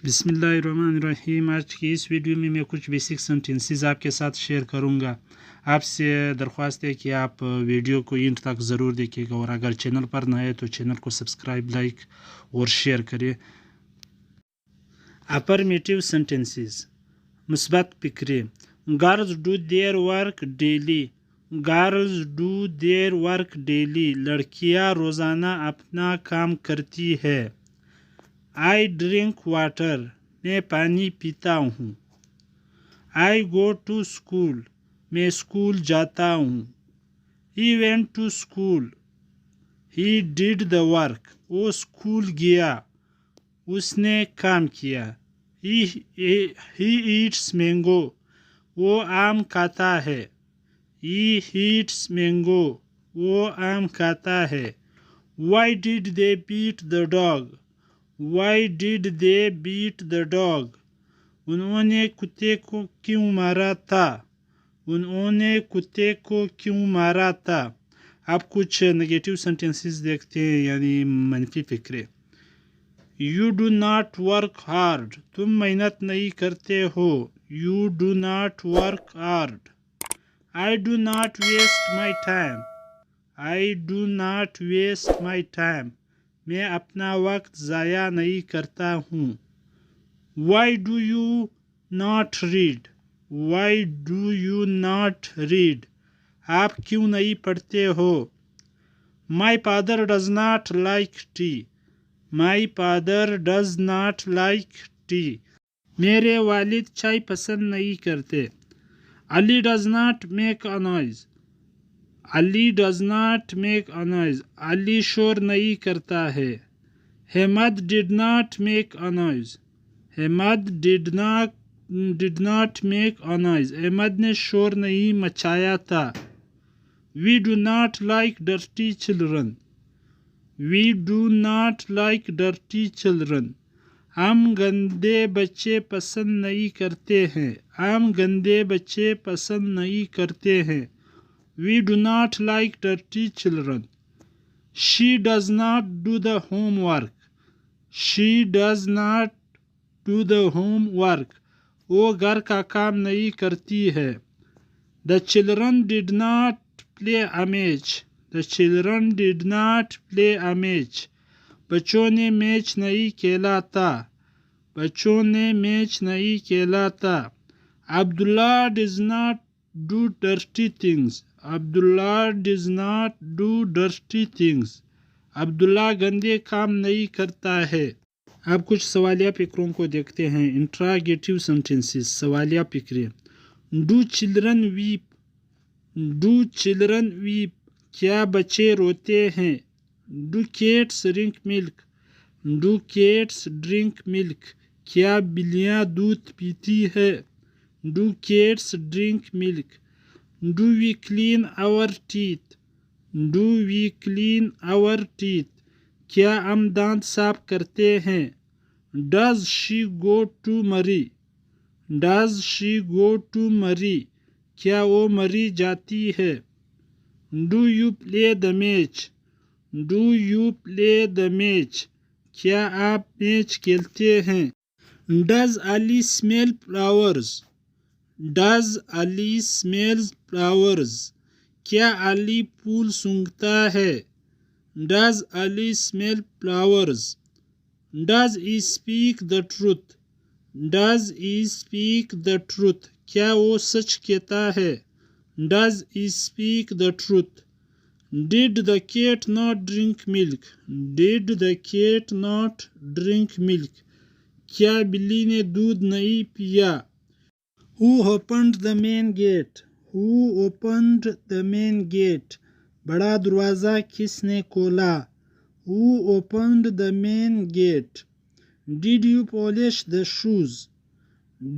बिस्मिल्लाहिर्रहमानिर्रहीम। आज की इस वीडियो में मैं कुछ बेसिक सेंटेंसेस आपके साथ शेयर करूंगा। आपसे दरख्वास्त है कि आप वीडियो को एंड तक ज़रूर देखिएगा और अगर चैनल पर नए हैं तो चैनल को सब्सक्राइब, लाइक और शेयर करिए। अफर्मेटिव सेंटेंसेस, मुस्बत फिक्रें। Girls do their work daily. Girls do their work daily. लड़कियां रोज़ाना अपना काम करती है। I drink water. मैं पानी पीता हूँ। I go to school. मैं स्कूल जाता हूँ। He went to school. He did the work. वो स्कूल गया। उसने काम किया। He eats mango. वो आम खाता है। He eats mango. वो आम खाता है। Why did they beat the dog. Why did they beat the dog? उन्होंने कुत्ते को क्यों मारा था? उन्होंने कुत्ते को क्यों मारा था? आप कुछ नेगेटिव सेंटेंसेस देखते हैं, यानी मनफी फिक्रे। You do not work hard. तुम मेहनत नहीं करते हो। You do not work hard. I do not waste my time. I do not waste my time. मैं अपना वक्त ज़ाया नहीं करता हूँ। Why do you not read? Why do you not read? आप क्यों नहीं पढ़ते हो? My father does not like tea. My father does not like tea. मेरे वालिद चाय पसंद नहीं करते। Ali does not make a noise. Ali does not make a noise. Ali शोर नहीं करता है। Hamad did not make a noise. Hamad did not make a noise. Ahmad ने शोर नहीं मचाया था। We do not like dirty children. We do not like dirty children. हम गंदे बच्चे पसंद नहीं करते हैं। हम गंदे बच्चे पसंद नहीं करते हैं। We do not like dirty children. She does not do the homework. She does not do the homework. वो घर का काम नहीं करती है। The children did not play a match. The children did not play a match. बच्चों ने match नहीं खेला था। बच्चों ने मैच नहीं खेला था। Abdullah does not do dirty things. Abdullah does not do dirty things. Abdullah गंदे काम नहीं करता है। अब कुछ सवालिया फिक्रों को देखते हैं। इंट्रागेटिव सेंटेंसेस, सवालिया फिक्रे। Do children weep. Do children weep. क्या बच्चे रोते हैं? Do cats drink milk. Do cats drink milk. क्या बिल्लियाँ दूध पीती है? Do cats drink milk. Do we clean our teeth? Do we clean our teeth? क्या हम दांत साफ करते हैं? Does she go to Murray? Does she go to Murray? क्या वो मरी जाती है? Do you play the match? Do you play the match? क्या आप मैच खेलते हैं? Does Ali smell flowers? Does Ali smells flowers? क्या अली फूल सूंघता है? Does Ali smell flowers? Does he speak the truth? Does he speak the truth? क्या वो सच कहता है? Does he speak the truth? Did the cat not drink milk? Did the cat not drink milk? क्या बिल्ली ने दूध नहीं पिया? Who opened the main gate? Who opened the main gate? बड़ा दरवाज़ा किसने खोला? Who opened the main gate? Did you polish the shoes?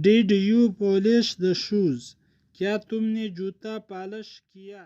Did you polish the shoes? क्या तुमने जूता पॉलिश किया?